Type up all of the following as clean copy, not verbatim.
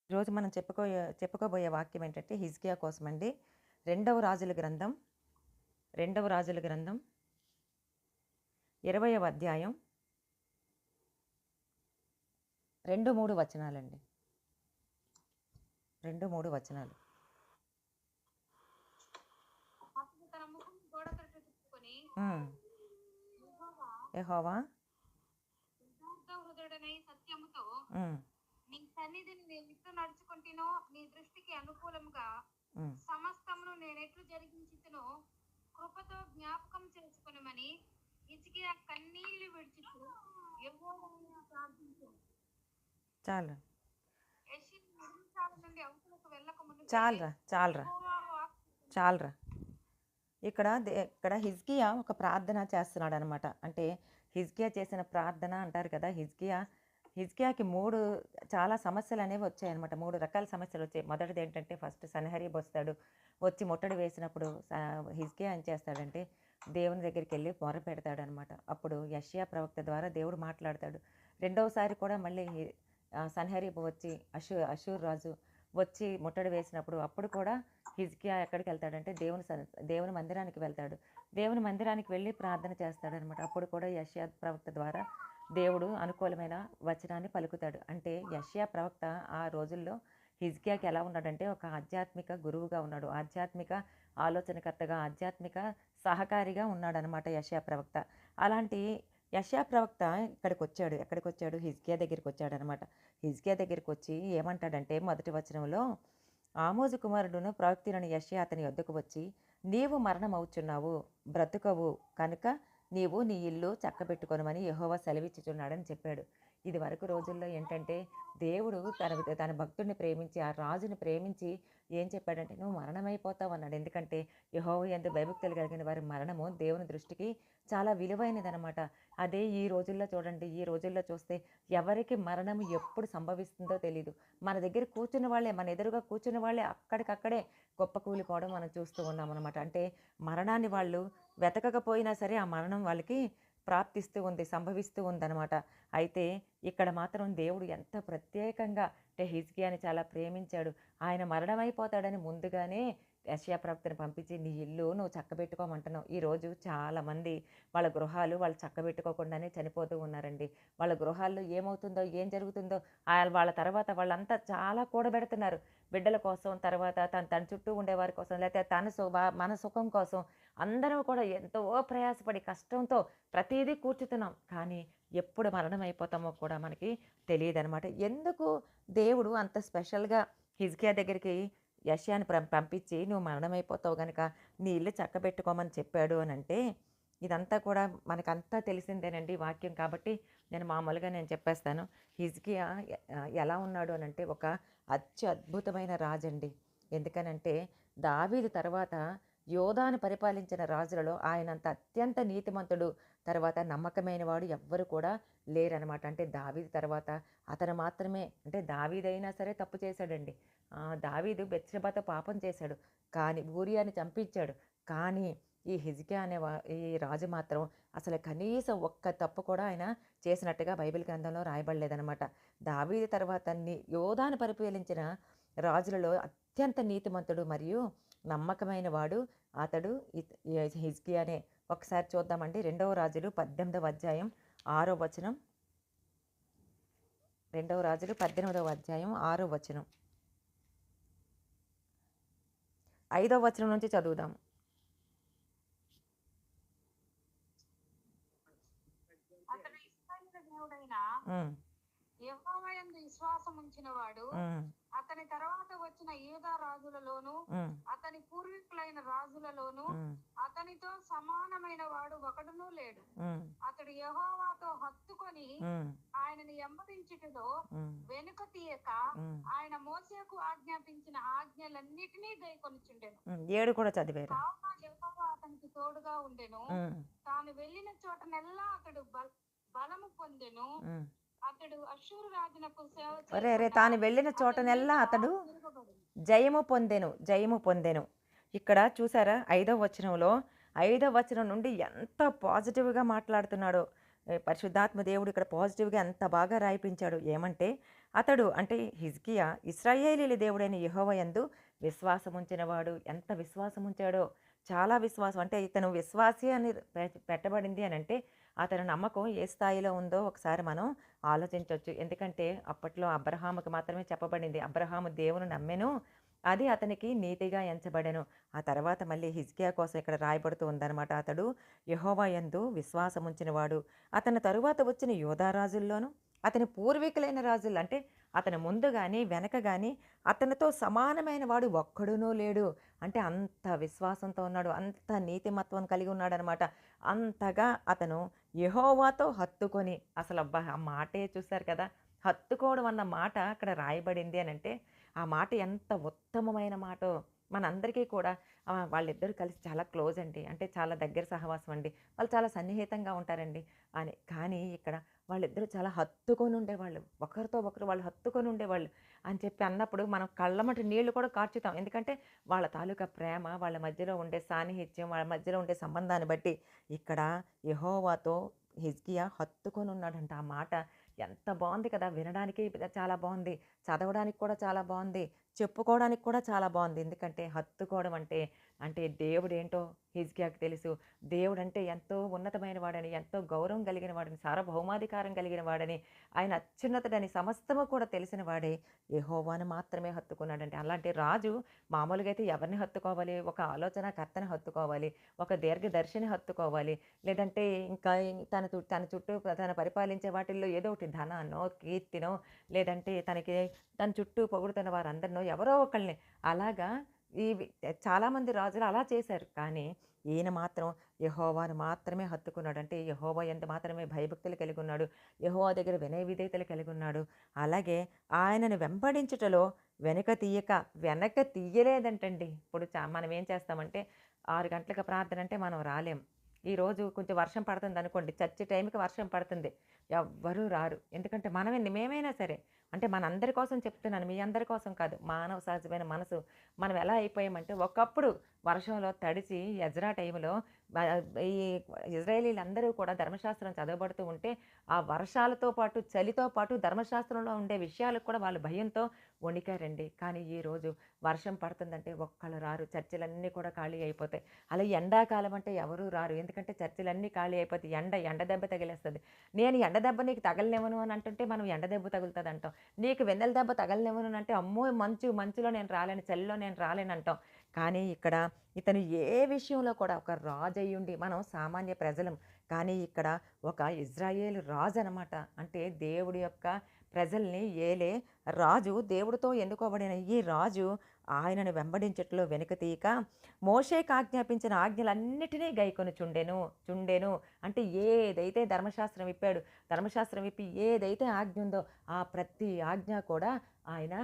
ఈరోజు మనం చెప్పుకోబోయే వాక్యం ఏంటంటే హిజ్కియా కోసమండి. రెండవ రాజుల గ్రంథం రెండవ రాజుల గ్రంథం 20వ అధ్యాయం 2, 3 వచనాలండి. 2, 3 వచనాలు. అతడు తన ముఖం గోడతట్టు తిప్పుకొని, హ్మ్. యెహోవా యెహోవా యథార్థ హృదయుడనై సత్యముతో హ్మ్. నీ సన్నిధిని నేనెట్లు నడుచుకుంటునో, నీ దృష్టికి అనుకూలముగా హ్మ్. సమస్తమును నేనెట్లు జరిగించుతునో కృపతో జ్ఞాపకం చేసుకొనుమని హిజ్కియా కన్నీళ్లు విడిచుచు యెహోవాను ప్రార్థించెను. చాలు యెషయా నిర్మశాల నుండి అవతలకు వెళ్ళక మునుపే చాలురా చాలురా యెహోవా వాక్కు చాలురా ఇక్కడ హిజ్కియా ఒక ప్రార్థన చేస్తున్నాడు అనమాట. అంటే హిజ్కియా చేసిన ప్రార్థన అంటారు కదా. హిజ్కియాకి చాలా సమస్యలు అనేవి వచ్చాయన్నమాట. 3 రకాల సమస్యలు వచ్చాయి. మొదటిది ఏంటంటే ఫస్ట్ సన్హెరీబ్ వస్తాడు. వచ్చి ముట్టడి వేసినప్పుడు హిజ్కియా ఏం చేస్తాడంటే దేవుని దగ్గరికి వెళ్ళి మొర పెడతాడనమాట. అప్పుడు యెషయా ప్రవక్త ద్వారా దేవుడు మాట్లాడతాడు. రెండవసారి కూడా మళ్ళీ సన్హెరీబ్ వచ్చి అషూర్ రాజు వచ్చి ముట్టడి వేసినప్పుడు అప్పుడు కూడా హిజ్కియా ఎక్కడికి వెళ్తాడంటే దేవుని మందిరానికి వెళ్తాడు. దేవుని మందిరానికి వెళ్ళి ప్రార్థన చేస్తాడనమాట. అప్పుడు కూడా యెషయా ప్రవక్త ద్వారా దేవుడు అనుకూలమైన వచనాన్ని పలుకుతాడు. అంటే యెషయా ప్రవక్త ఆ రోజుల్లో హిజ్కియాకి ఎలా ఉన్నాడంటే ఒక ఆధ్యాత్మిక గురువుగా ఉన్నాడు. ఆధ్యాత్మిక ఆలోచనకర్తగా, ఆధ్యాత్మిక సహకారిగా ఉన్నాడనమాట యెషయా ప్రవక్త. అలాంటి యెషయా ప్రవక్త ఎక్కడికొచ్చాడు? హిజ్కియా దగ్గరికి వచ్చాడనమాట. హిజ్కియా దగ్గరికి వచ్చి ఏమంటాడంటే మొదటి వచనంలో, ఆమోజు కుమారుడును ప్రవక్తినైన యెషయా అతని యొద్దకు వచ్చి, నీవు మరణమవుచున్నావు, బ్రతుకవు కనుక నీవు నీ ఇల్లు చక్కబెట్టుకొనమని యెహోవా సెలవిచ్చుచున్నాడని చెప్పాడు. ఇది వరకు రోజుల్లో ఏంటంటే దేవుడు తన భక్తుడిని ప్రేమించి, ఆ రాజుని ప్రేమించి ఏం చెప్పాడంటే నువ్వు మరణమైపోతావు అన్నాడు. ఎందుకంటే యెహోవా యందు భయభక్తులు కలిగిన వారి మరణము దేవుని దృష్టికి చాలా విలువైనదనమాట. అదే ఈ రోజుల్లో చూడండి, ఈ రోజుల్లో చూస్తే ఎవరికి మరణం ఎప్పుడు సంభవిస్తుందో తెలీదు. మన దగ్గర కూర్చున్న వాళ్ళే, మన ఎదురుగా కూర్చున్న వాళ్ళే అక్కడికక్కడే గొప్ప కూలిపోవడం మనం చూస్తూ ఉన్నామన్నమాట. అంటే మరణాన్ని వాళ్ళు వెతకకపోయినా సరే ఆ మరణం వాళ్ళకి ప్రాప్తిస్తూ ఉంది, సంభవిస్తూ ఉందన్నమాట. అయితే ఇక్కడ మాత్రం దేవుడు ఎంత ప్రత్యేకంగా అంటే హిజ్కియాని చాలా ప్రేమించాడు. ఆయన మరణమైపోతాడని ముందుగానే యెషయా ప్రవక్తని పంపించి నీ ఇల్లు నువ్వు చక్కబెట్టుకోమంటున్నావు. ఈరోజు చాలామంది వాళ్ళ గృహాలు వాళ్ళు చక్కబెట్టుకోకుండానే చనిపోతూ ఉన్నారండి. వాళ్ళ గృహాల్లో ఏమవుతుందో, ఏం జరుగుతుందో వాళ్ళ తర్వాత వాళ్ళంతా చాలా కూడబెడుతున్నారు. బిడ్డల కోసం, తర్వాత తన చుట్టూ ఉండేవారి కోసం, లేకపోతే మన సుఖం కోసం అందరం కూడా ఎంతో ప్రయాసపడి కష్టంతో ప్రతీదీ కూర్చుతున్నాం. కానీ ఎప్పుడు మరణం అయిపోతామో కూడా మనకి తెలియదనమాట. ఎందుకు దేవుడు అంత స్పెషల్‌గా హిజ్కియా దగ్గరికి యెషయాని పంపించి నువ్వు మరణమైపోతావు గనక నీ ఇల్లు చక్కబెట్టుకోమని చెప్పాడు అనంటే, ఇదంతా కూడా మనకంతా తెలిసిందేనండి వాక్యం. కాబట్టి నేను చెప్పేస్తాను. హిజ్కియా ఎలా ఉన్నాడు అనంటే ఒక అత్యద్భుతమైన రాజండి. ఎందుకనంటే దావీదు తర్వాత యోధాను పరిపాలించిన రాజులలో ఆయనంత అత్యంత నీతిమంతుడు, తర్వాత నమ్మకమైన వాడు ఎవ్వరు కూడా లేరనమాట. అంటే దావీదు తర్వాత అతను మాత్రమే, అంటే దావీదైనా సరే తప్పు చేశాడండి. దావీదు బెత్షెబతో పాపం చేశాడు, కానీ ఊరియాని చంపించాడు. కానీ ఈ హిజ్కియా ఈ రాజు మాత్రం అసలు కనీసం ఒక్క తప్పు కూడా ఆయన చేసినట్టుగా బైబిల్ గ్రంథంలో రాయబడలేదనమాట. దావీదు తర్వాత యోధాను పరిపాలించిన రాజులలో అత్యంత నీతిమంతుడు మరియు నమ్మకమైన వాడు అతడు హిజ్కియానే. ఒకసారి చూద్దామండి. 2వ రాజులు 18వ అధ్యాయం 6వ వచనం. 2వ రాజులు 18వ అధ్యాయం 6వ వచనం. 5వ వచనం నుంచి చదువుదాం. అతడు ఇశ్రాయేలు దేవుడైన ఉమ్, యెహోవా యందు విశ్వాసం ఉంచిన వాడు, ఉమ్, అతని తర్వాత వచ్చిన యూదా రాజులలోను, ఉమ్, అతని పూర్వీకులైన రాజులలోను ఉమ్, అతనితో సమానమైన వాడు ఒకడునూ లేడు. ఉమ్, అతడు యెహోవాతో హత్తుకొని ఉమ్, ఆయనను ఎంబడించుటలో ఉమ్, వెనుక తీయక ఉమ్, ఆయన మోసేకు ఆజ్ఞాపించిన ఆజ్ఞలన్నిటినీ గైకొనుచుండెను. 7 కూడా చదివారు. కావున యెహోవా అతనికి తోడుగా ఉండెను. ఉమ్, తాను వెళ్ళిన చోటనెల్లా అతడు బలము పొందెను. ఉమ్. అతడు అష్షూరు రాజునకు సేవ ఒరే చేయకుండా తాను వెళ్ళిన అతని చోటనెల్లా మీద అతడు తిరగబడెను. జయము పొందెను. ఇక్కడ చూసారా 5వ వచనంలో, 5వ వచనం నుండి ఎంత పాజిటివ్గా మాట్లాడుతున్నాడో. పరిశుద్ధాత్మ దేవుడు ఇక్కడ పాజిటివ్గా ఎంత బాగా రాయిపించాడు. ఏమంటే అతడు అంటే హిజ్కియా ఇశ్రాయేలీల దేవుడైన యెహోవా యందు విశ్వాసముంచినవాడు. ఎంత విశ్వాసముంచాడో! చాలా విశ్వాసం. అంటే ఇతను విశ్వాసి అని పెట్టబడింది అనంటే, అతని నమ్మకం ఏ స్థాయిలో ఉందో ఒకసారి మనం ఆలోచించొచ్చు. ఎందుకంటే అప్పట్లో అబ్రహాముకి మాత్రమే చెప్పబడింది. అబ్రహాము దేవుని నమ్మెను. అది అతనికి నీతిగా ఎంచబడెను. ఆ తర్వాత మళ్ళీ హిజ్కియా కోసం ఇక్కడ రాయబడుతూ ఉందనమాట. అతడు యెహోవా యందు విశ్వాసముంచినవాడు. అతని తరువాత వచ్చిన యూదా రాజుల్లోనూ, అతని పూర్వీకులైన రాజులు అంటే అతని ముందు గాని, వెనక గాని అతనితో సమానమైన వాడు ఒక్కడునూ లేడు. అంటే అంత విశ్వాసంతో ఉన్నాడు. అంత నీతిమత్వం కలిగి ఉన్నాడనమాట. అంతగా అతను యెహోవాతో హత్తుకొని అసలబ్బా! ఆ మాటే చూసారు కదా! హత్తుకోవడం అన్న మాట అక్కడ రాయబడింది అనంటే, ఆ మాట ఎంత ఉత్తమమైన మాటో. మనందరికీ కూడా వాళ్ళిద్దరూ కలిసి చాలా క్లోజ్ అండి. అంటే చాలా దగ్గర సహవాసం అండి. వాళ్ళు చాలా సన్నిహితంగా ఉంటారండి అని. కానీ ఇక్కడ వాళ్ళిద్దరూ చాలా హత్తుకొని ఉండేవాళ్ళు. ఒకరితో ఒకరు వాళ్ళు హత్తుకొని ఉండేవాళ్ళు అని చెప్పి అన్నప్పుడు మనం కళ్ళమ్మట నీళ్లు కూడా కార్చుతాం. ఎందుకంటే వాళ్ళ తాలూకా ప్రేమ, వాళ్ళ మధ్యలో ఉండే సాన్నిహిత్యం, వాళ్ళ మధ్యలో ఉండే సంబంధాన్ని బట్టి ఇక్కడ యెహోవాతో హిజ్కియా హత్తుకొని ఉన్నాడంట. ఆ మాట ఎంత బావుంది కదా! వినడానికి చాలా బావుంది. చదవడానికి కూడా చాలా బావుంది. చెప్పుకోవడానికి కూడా చాలా బావుంది. ఎందుకంటే హత్తుకోవడం అంటే, అంటే దేవుడేంటో హిజ్కియాకి తెలుసు. దేవుడంటే ఎంతో ఉన్నతమైన వాడని, ఎంతో గౌరవం కలిగిన వాడని, సార్వభౌమాధికారం కలిగిన వాడని, ఆయన అత్యున్నతుడని సమస్తము కూడా తెలిసిన వాడే యెహోవాను మాత్రమే హత్తుకున్నాడంటే. అలాంటి రాజు మామూలుగా అయితే ఎవరిని హత్తుకోవాలి? ఒక ఆలోచనాకర్తని హత్తుకోవాలి. ఒక దీర్ఘదర్శిని హత్తుకోవాలి. లేదంటే ఇంకా తన చుట్టూ తను పరిపాలించే వాటిల్లో ఏదో ఒకటి ధనాన్నో, కీర్తినో లేదంటే తన చుట్టూ పొగుడుతున్న వారందరినో ఎవరో ఒకళ్ళని అలాగా ఇవి చాలామంది రాజులు అలా చేశారు. కానీ ఈయన మాత్రం యెహోవాను మాత్రమే హత్తుకున్నాడు. అంటే యెహోవా యందు మాత్రమే భయభక్తులు కలిగి ఉన్నాడు. యెహోవా దగ్గర వినయ విధేయతలు కలిగి ఉన్నాడు. అలాగే ఆయనను వెంబడించుటలో వెనక తీయలేదంటండి. ఇప్పుడు మనం ఏం చేస్తామంటే 6 గంటలకు ప్రార్థన అంటే మనం రాలేం. ఈరోజు కొంచెం వర్షం పడుతుందనుకోండి, చర్చ్ టైంకి వర్షం పడుతుంది. ఎవ్వరూ రారు. ఎందుకంటే మేమైనా సరే, అంటే మనందరి కోసం చెప్తున్నాను. మీ అందరి కోసం కాదు. మానవ సహజమైన మనసు. మనం ఎలా అయిపోయామంటే, ఒకప్పుడు వర్షంలో తడిసి ఎజ్రా టైంలో వ ఈ ఇజ్రాయేలీలందరూ కూడా ధర్మశాస్త్రం చదవబడుతూ ఉంటే, ఆ వర్షాలతో పాటు, చలితో పాటు ధర్మశాస్త్రంలో ఉండే విషయాలకు కూడా వాళ్ళు భయంతో వణికారండి. కానీ ఈరోజు వర్షం పడుతుందంటే ఒక్కళ్ళు రారు. చర్చిలన్నీ కూడా ఖాళీ అయిపోతాయి. అలా ఎండాకాలం అంటే ఎవరు రారు. ఎందుకంటే చర్చిలన్నీ ఖాళీ అయిపోతాయి. ఎండ దెబ్బ తగిలేస్తది. నేను ఎండ దెబ్బ నీకు తగలనివ్వను అని అంటుంటే మనం ఎండ దెబ్బ తగులుతదంటాం. నీకు వెన్నెల దెబ్బ తగలనివ్వను అంటే అమ్మో! మంచులో నేను రాలేను, చలిలో నేను రాలేనంటాం. కానీ ఇక్కడ ఇతను ఏ విషయంలో కూడా ఒక రాజయ్యుండి మనం సామాన్య ప్రజలం. కానీ ఇక్కడ ఒక ఇజ్రాయేలు రాజనమాట. అంటే దేవుడి యొక్క ప్రజల్ని ఏలే రాజు, దేవుడితో ఎన్నుకోబడిన ఈ రాజు ఆయనను వెంబడించట్లో వెనుక తీయక మోషేకి ఆజ్ఞాపించిన ఆజ్ఞలన్నిటినీ చుండెను. అంటే ఏదైతే ధర్మశాస్త్రం విప్పాడు, ధర్మశాస్త్రం విప్పి ఏదైతే ఆజ్ఞ ఉందో ఆ ప్రతి ఆజ్ఞ కూడా ఆయన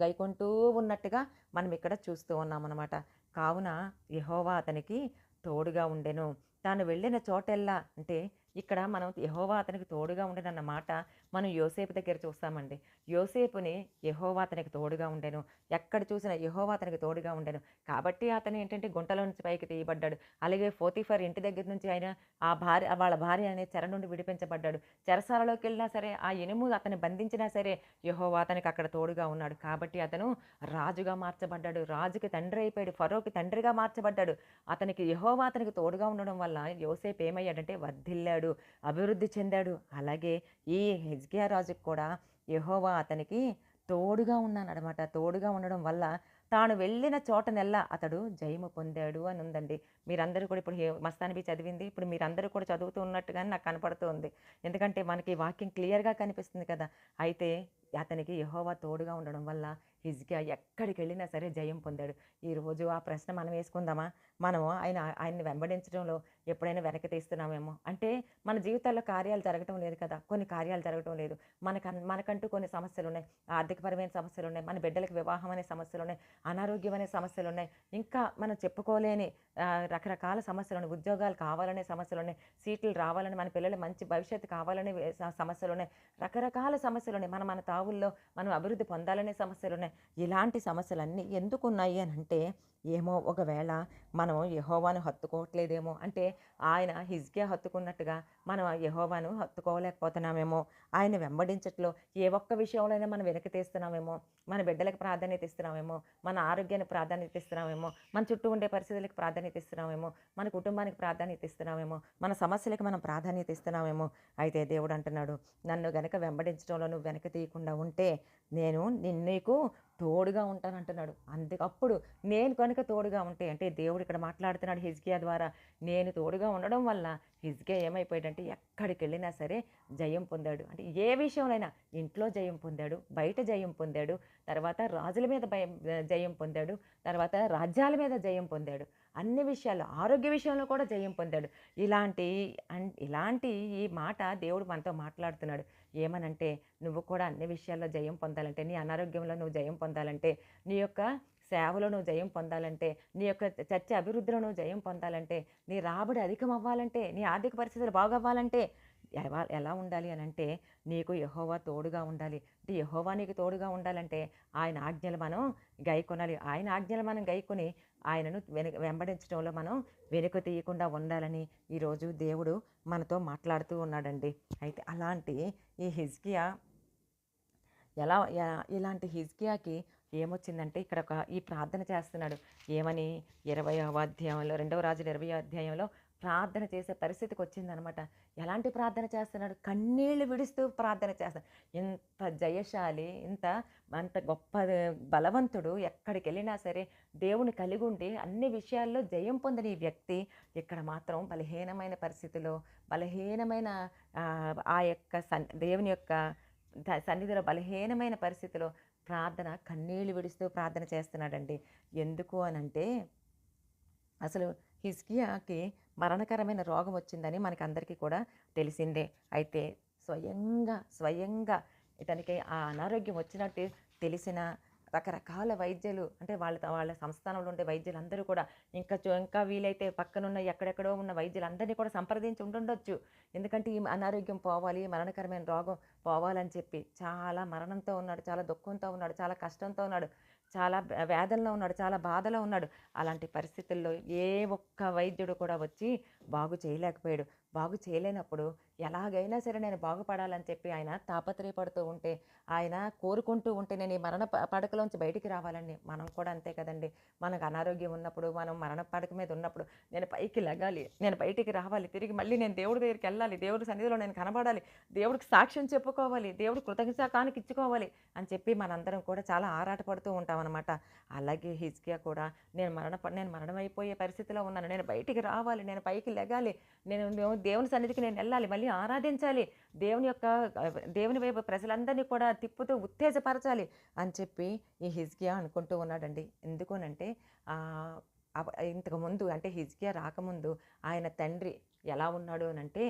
గైకొంటూ ఉన్నట్టుగా మనం ఇక్కడ చూస్తూ ఉన్నామనమాట. కావున యెహోవా అతనికి తోడుగా ఉండెను. తాను వెళ్ళిన చోటెల్లా అంటే ఇక్కడ మనం యెహోవా అతనికి తోడుగా ఉండెనన్న మాట మనం యోసేపు దగ్గర చూస్తామండి. యోసేపుని యెహోవా అతనికి తోడుగా ఉండెను. ఎక్కడ చూసినా యెహోవా అతనికి తోడుగా ఉండెను. కాబట్టి అతను ఏంటంటే గుంటలో నుంచి పైకి తీయబడ్డాడు. అలాగే పోతీఫర్ ఇంటి దగ్గర నుంచి ఆయన వాళ్ళ భార్య అనే చెర నుండి విడిపించబడ్డాడు. చెరసాలలోకెళ్ళినా సరే, ఆ ఇనుము అతన్ని బంధించినా సరే యెహోవా అతనికి అక్కడ తోడుగా ఉన్నాడు. కాబట్టి అతను రాజుగా మార్చబడ్డాడు. రాజుకి తండ్రి అయిపోయాడు. ఫరోకి తండ్రిగా మార్చబడ్డాడు. యెహోవా అతనికి తోడుగా ఉండడం వల్ల యోసేపు ఏమయ్యాడంటే వర్ధిల్లాడు, అభివృద్ధి చెందాడు. అలాగే ఈ హిజ్కియా రాజుకి కూడా యెహోవా అతనికి తోడుగా ఉన్నాననమాట. తోడుగా ఉండడం వల్ల తాను వెళ్ళిన చోటనెల్లా అతడు జయము పొందాడు అని ఉందండి. మీరందరూ కూడా ఇప్పుడు మస్తానబీ చదివింది. ఇప్పుడు మీరందరూ కూడా చదువుతూ ఉన్నట్టుగానే నాకు కనపడుతూ ఉంది. ఎందుకంటే మనకి వాక్యం క్లియర్‌గా కనిపిస్తుంది కదా! అయితే అతనికి యెహోవా తోడుగా ఉండడం వల్ల హిజ్కియా ఎక్కడికెళ్ళినా సరే జయం పొందాడు. ఈరోజు ఆ ప్రశ్న మనం వేసుకుందామా? మనము ఆయన్ని వెంబడించడంలో ఎప్పుడైనా వెనక్కి తీస్తున్నామేమో! అంటే మన జీవితాల్లో కార్యాలు జరగటం లేదు కదా! కొన్ని కార్యాలు జరగటం లేదు. మనకంటూ కొన్ని సమస్యలున్నాయి. ఆర్థికపరమైన సమస్యలున్నాయి. మన బిడ్డలకి వివాహం అనే సమస్యలున్నాయి. అనారోగ్యం అనే సమస్యలున్నాయి. ఇంకా మనం చెప్పుకోలేని రకరకాల సమస్యలున్నాయి. ఉద్యోగాలు కావాలనే సమస్యలున్నాయి. సీట్లు రావాలని, మన పిల్లల మంచి భవిష్యత్తు కావాలనే సమస్యలున్నాయి. రకరకాల సమస్యలున్నాయి. మన తావుల్లో మనం అభివృద్ధి పొందాలనే సమస్యలున్నాయి. ఇలాంటి సమస్యలన్నీ ఎందుకున్నాయి అనంటే, ఏమో ఒకవేళ మనం యెహోవాను హత్తుకోవట్లేదేమో! అంటే ఆయన హిజ్కియా హత్తుకున్నట్టుగా మనం యెహోవాను హత్తుకోలేకపోతున్నామేమో, ఆయన వెంబడించట్లో ఏ ఒక్క విషయంలోనైనా మనం వెనక్కి తీస్తున్నామేమో, మన బిడ్డలకు ప్రాధాన్యత ఇస్తున్నామేమో, మన ఆరోగ్యానికి ప్రాధాన్యత ఇస్తున్నామేమో, మన చుట్టూ ఉండే పరిస్థితులకు ప్రాధాన్యత ఇస్తున్నామేమో, మన కుటుంబానికి ప్రాధాన్యత ఇస్తున్నామేమో, మన సమస్యలకు మనం ప్రాధాన్యత ఇస్తున్నామేమో. అయితే దేవుడు అంటున్నాడు, నన్ను గనక వెంబడించడంలో నువ్వు వెనక తీయకుండా ఉంటే నేను నీకు తోడుగా ఉంటానంటున్నాడు. అందుకప్పుడు నేను కనుక తోడుగా ఉంటే, అంటే దేవుడు ఇక్కడ మాట్లాడుతున్నాడు హిజ్కియా ద్వారా. నేను తోడుగా ఉండడం వల్ల హిజ్కియా ఏమైపోయాడంటే ఎక్కడికెళ్ళినా సరే జయం పొందాడు. అంటే ఏ విషయంలోనైనా ఇంట్లో జయం పొందాడు, బయట జయం పొందాడు, తర్వాత రాజుల మీద జయం పొందాడు, తర్వాత రాజ్యాల మీద జయం పొందాడు. అన్ని విషయాల్లో ఆరోగ్య విషయంలో కూడా జయం పొందాడు. ఇలాంటి ఈ మాట దేవుడు మనతో మాట్లాడుతున్నాడు. ఏమనంటే, నువ్వు కూడా అన్ని విషయాల్లో జయం పొందాలంటే, నీ అనారోగ్యంలో నువ్వు జయం పొందాలంటే, నీ యొక్క సేవలో నువ్వు జయం పొందాలంటే, నీ యొక్క చర్చ అభివృద్ధిలో నువ్వు జయం పొందాలంటే, నీ రాబడి అధికం అవ్వాలంటే, నీ ఆర్థిక పరిస్థితులు బాగవ్వాలంటే ఎలా ఉండాలి అనంటే, నీకు యెహోవా తోడుగా ఉండాలి. అంటే యెహోవా నీకు తోడుగా ఉండాలంటే ఆయన ఆజ్ఞలు మనం గైకొనాలి. ఆయన ఆజ్ఞలు మనం గైకొని ఆయనను వెంబడించడంలో మనం వెనుక తీయకుండా ఉండాలని ఈరోజు దేవుడు మనతో మాట్లాడుతూ ఉన్నాడండి. అయితే అలాంటి ఈ హిజ్కియా ఇలాంటి హిజ్కియాకి ఏమొచ్చిందంటే ఇక్కడ ఈ ప్రార్థన చేస్తున్నాడు. ఏమని 20వ అధ్యాయంలో 2వ రాజుల 20వ అధ్యాయంలో ప్రార్థన చేసే పరిస్థితికి వచ్చిందనమాట. ఎలాంటి ప్రార్థన చేస్తున్నాడు? కన్నీళ్లు విడుస్తూ ప్రార్థన చేస్తాడు. ఇంత జయశాలి, అంత గొప్ప బలవంతుడు, ఎక్కడికెళ్ళినా సరే దేవుని కలిగుండి అన్ని విషయాల్లో జయం పొందిన ఈ వ్యక్తి ఇక్కడ మాత్రం బలహీనమైన పరిస్థితిలో, బలహీనమైన ఆ యొక్క దేవుని యొక్క సన్నిధిలో బలహీనమైన పరిస్థితిలో కన్నీళ్లు విడుస్తూ ప్రార్థన చేస్తున్నాడండి. ఎందుకు అనంటే, అసలు హిజ్కియాకి మరణకరమైన రోగం వచ్చిందని మనకందరికీ కూడా తెలిసిందే. అయితే స్వయంగా ఇతనికి ఆ అనారోగ్యం వచ్చినట్టు తెలిసిన రకరకాల వైద్యులు, అంటే వాళ్ళ సంస్థానంలో ఉండే వైద్యులందరూ కూడా ఇంకా వీలైతే పక్కనున్న ఎక్కడెక్కడో ఉన్న వైద్యులందరినీ కూడా సంప్రదించి ఉండుండొచ్చు. ఎందుకంటే ఈ అనారోగ్యం పోవాలి, మరణకరమైన రోగం పోవాలని చెప్పి చాలా మరణంతో ఉన్నాడు, చాలా దుఃఖంతో ఉన్నాడు, చాలా కష్టంతో ఉన్నాడు, చాలా వేదనలో ఉన్నాడు, చాలా బాధలో ఉన్నాడు. అలాంటి పరిస్థితుల్లో ఏ ఒక్క వైద్యుడు కూడా వచ్చి బాగు చేయలేకపోయాడు. బాగు చేయలేనప్పుడు ఎలాగైనా సరే నేను బాగుపడాలని చెప్పి ఆయన తాపత్రయపడుతూ ఉంటే, ఆయన కోరుకుంటూ ఉంటే నేను ఈ మరణ పడకలోంచి బయటికి రావాలని. మనం కూడా అంతే కదండి. మనకు అనారోగ్యం ఉన్నప్పుడు, మనం మరణ పడక మీద ఉన్నప్పుడు నేను పైకి లెగాలి, నేను బయటికి రావాలి, తిరిగి మళ్ళీ నేను దేవుడి దగ్గరికి వెళ్ళాలి, దేవుడి సన్నిధిలో నేను కనబడాలి, దేవుడికి సాక్ష్యం చెప్పుకోవాలి, దేవుడు కృతజ్ఞతాకానికి ఇచ్చుకోవాలి అని చెప్పి మనందరం కూడా చాలా ఆరాటపడుతూ ఉంటామన్నమాట. అలాగే హిజ్కియా కూడా నేను మరణమైపోయే పరిస్థితిలో ఉన్నాను, నేను బయటికి రావాలి, నేను పైకి లెగాలి, నేను దేవుని సన్నిధికి నేను వెళ్ళాలి, మళ్ళీ ఆరాధించాలి, దేవుని వైపు ప్రజలందరినీ కూడా తిప్పుతూ ఉత్తేజపరచాలి అని చెప్పి ఈ హిజ్కియా అనుకుంటూ ఉన్నాడండి. ఎందుకునంటే ఇంతకుముందు, అంటే హిజ్కియా రాకముందు ఆయన తండ్రి ఎలా ఉన్నాడు అనంటే